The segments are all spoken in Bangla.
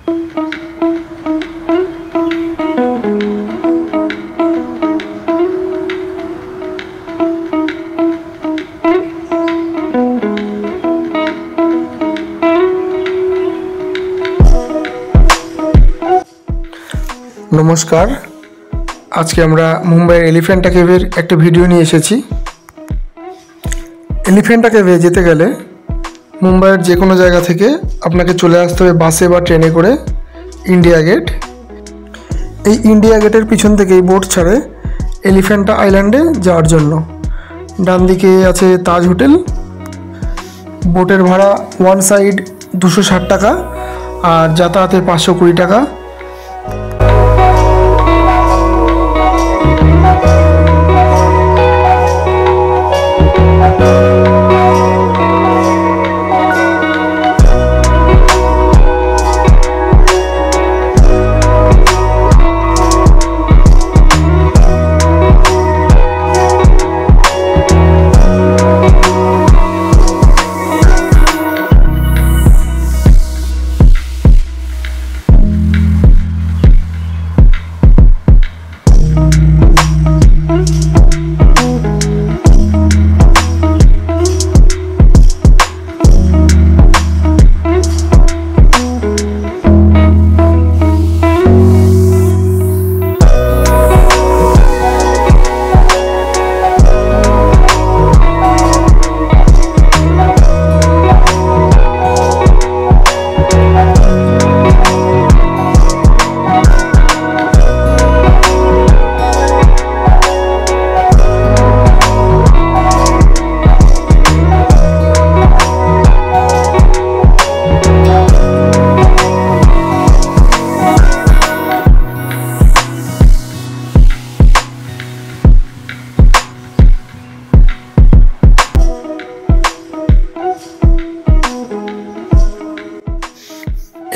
नमस्कार, आज के আমরা মুম্বাইয়ের এলিফ্যান্টা কেভের একটা ভিডিও নিয়ে এসেছি। এলিফ্যান্টা কেভে যেতে গেলে মুম্বাইয়ের যে কোনো জায়গা থেকে আপনাকে চলে আসতে হবে বাসে বা ট্রেনে করে ইন্ডিয়া গেট। এই ইন্ডিয়া গেটের পিছন থেকে বোট ছাড়ে এলিফ্যান্টা আইল্যান্ডে যাওয়ার জন্য। ডান দিকে আছে তাজ হোটেল। বোটের ভাড়া ওয়ান সাইড 260 টাকা আর যাতায়াতের 520 টাকা।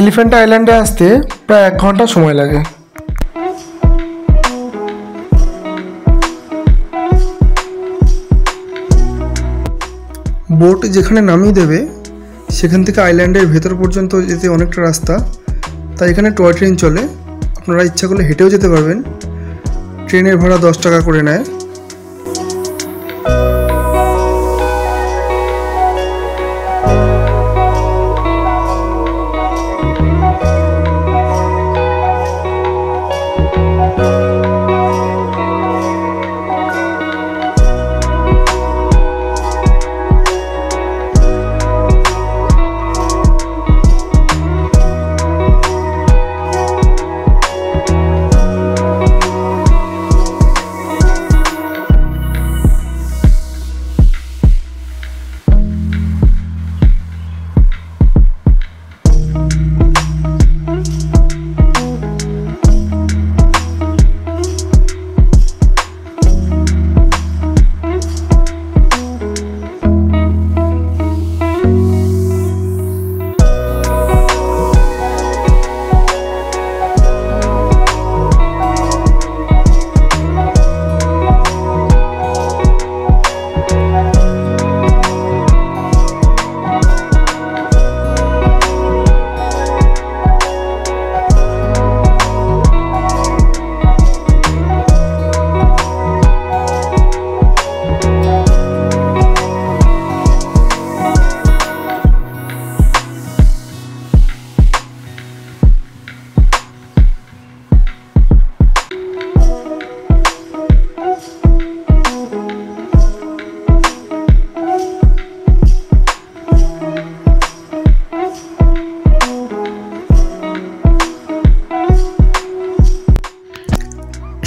এলিফ্যান্টা আইল্যান্ডে আসতে প্রায় 1 ঘন্টা সময় লাগে। বোট যেখানে নামিয়ে দেবে সেখান থেকে আইল্যান্ডের ভেতর পর্যন্ত যেতে অনেকটা রাস্তা, তাই এখানে টয় ট্রেন চলে। আপনারা ইচ্ছা করলে হেঁটেও যেতে পারবেন। ট্রেনের ভাড়া 10 টাকা করে নেয়।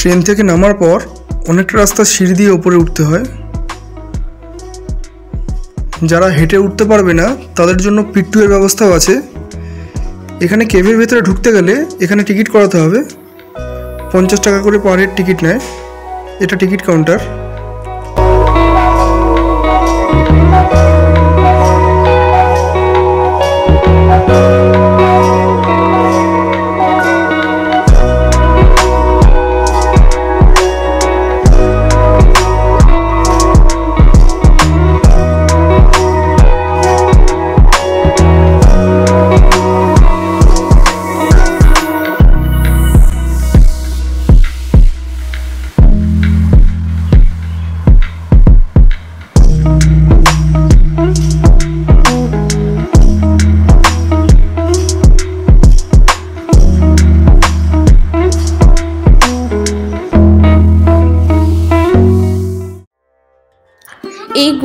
ট্রেন থেকে নামার পর অনেকটা রাস্তা সিঁড়ি দিয়ে উপরে উঠতে হয়। যারা হেঁটে উঠতে পারবে না তাদের জন্য পিট্টু এর ব্যবস্থাও আছে। এখানে কেভের ভেতরে ঢুকতে গেলে এখানে টিকিট করাতে হবে। 50 টাকা করে পার হেড টিকিট নেয়। এটা টিকিট কাউন্টার।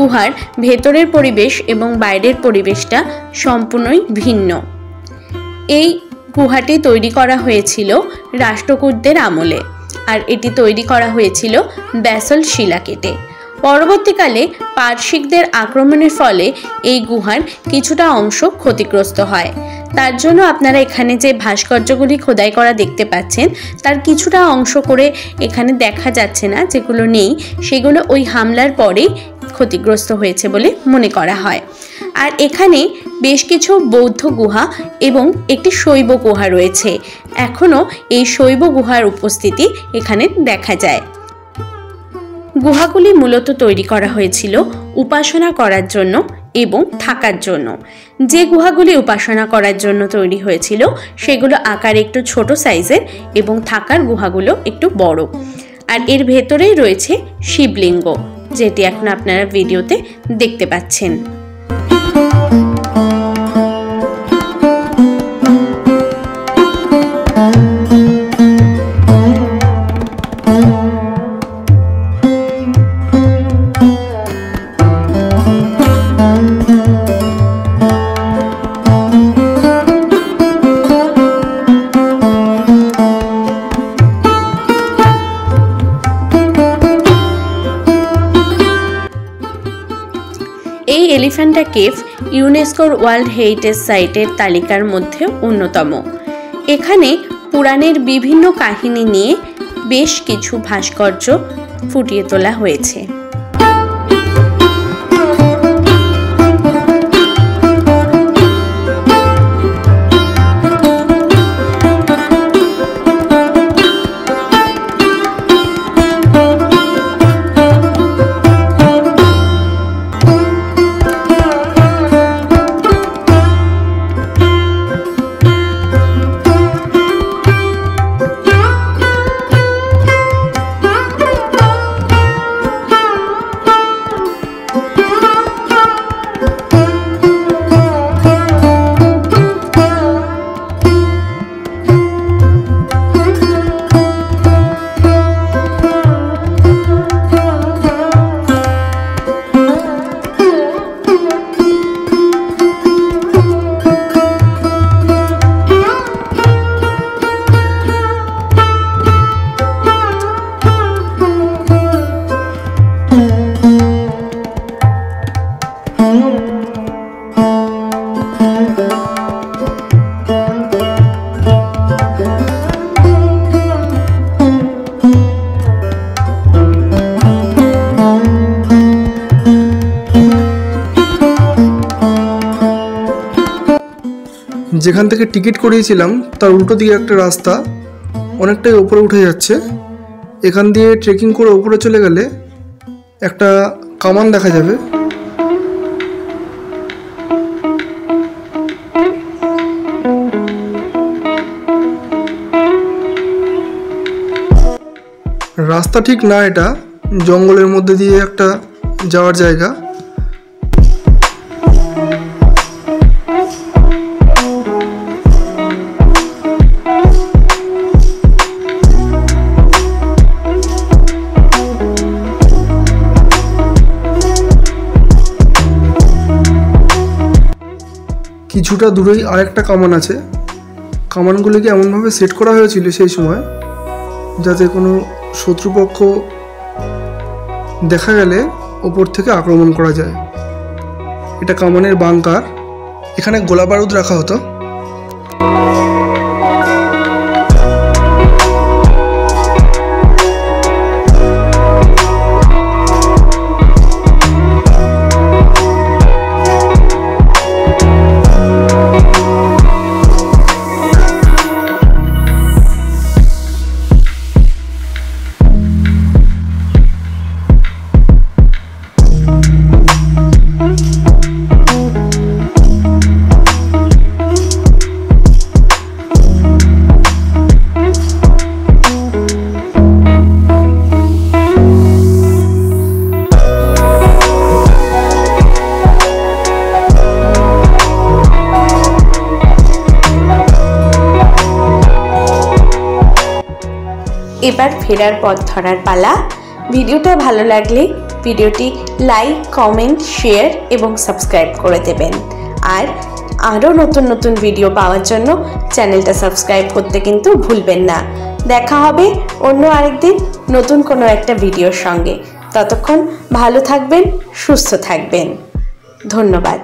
গুহার ভেতরের পরিবেশ এবং বাইরের পরিবেশটা সম্পূর্ণই ভিন্ন। এই গুহাটি তৈরি করা হয়েছিল রাষ্ট্রকূটদের আমলে, আর এটি তৈরি করা হয়েছিল ব্যাসল্ট শিলা কেটে। পরবর্তীকালে পারসিকদের আক্রমণের ফলে এই গুহার কিছুটা অংশ ক্ষতিগ্রস্ত হয়। তার জন্য আপনারা এখানে যে ভাস্কর্যগুলি খোদাই করা দেখতে পাচ্ছেন তার কিছুটা অংশ করে এখানে দেখা যাচ্ছে না, যেগুলো নেই সেগুলো ওই হামলার পরেই ক্ষতিগ্রস্ত হয়েছে বলে মনে করা হয়। আর এখানে বেশ কিছু বৌদ্ধ গুহা এবং একটি শৈব গুহা রয়েছে। এখনও এই শৈব গুহার উপস্থিতি এখানে দেখা যায়। গুহাগুলি মূলত তৈরি করা হয়েছিল উপাসনা করার জন্য এবং থাকার জন্য। যে গুহাগুলি উপাসনা করার জন্য তৈরি হয়েছিল সেগুলো আকারে একটু ছোট সাইজের এবং থাকার গুহাগুলো একটু বড়। আর এর ভেতরেই রয়েছে শিবলিঙ্গ, যেটি এখন আপনারা ভিডিওতে দেখতে পাচ্ছেন। এই এলিফ্যান্টা কেভ ইউনেস্কোর ওয়ার্ল্ড হেরিটেজ সাইটের তালিকার মধ্যে অন্যতম। এখানে পুরাণের বিভিন্ন কাহিনী নিয়ে বেশ কিছু ভাস্কর্য ফুটিয়ে তোলা হয়েছে। যেখান থেকে টিকিট করিয়েছিলাম তার উল্টো দিকে একটা রাস্তা অনেকটাই উপরে উঠে যাচ্ছে। এখান দিয়ে ট্রেকিং করে উপরে চলে গেলে একটা কামান দেখা যাবে। রাস্তা ঠিক না, এটা জঙ্গলের মধ্যে দিয়ে একটা যাওয়ার জায়গা। কিছুটা দূরেই আরেকটা কামান আছে। কামানগুলিকে এমনভাবে সেট করা হয়েছিল সেই সময় যাতে কোনো শত্রুপক্ষ দেখা গেলে ওপর থেকে আক্রমণ করা যায়। এটা কামানের বাংকার, এখানে গোলা বারুদ রাখা হতো। এবার ফেরার পথ ধরার পালা। ভিডিওটা ভালো লাগলে ভিডিওটি লাইক, কমেন্ট, শেয়ার এবং সাবস্ক্রাইব করে দেবেন। আর আরও নতুন নতুন ভিডিও পাওয়ার জন্য চ্যানেলটা সাবস্ক্রাইব করতে কিন্তু ভুলবেন না। দেখা হবে অন্য আরেকদিন নতুন কোনো একটা ভিডিওর সঙ্গে। ততক্ষণ ভালো থাকবেন, সুস্থ থাকবেন। ধন্যবাদ।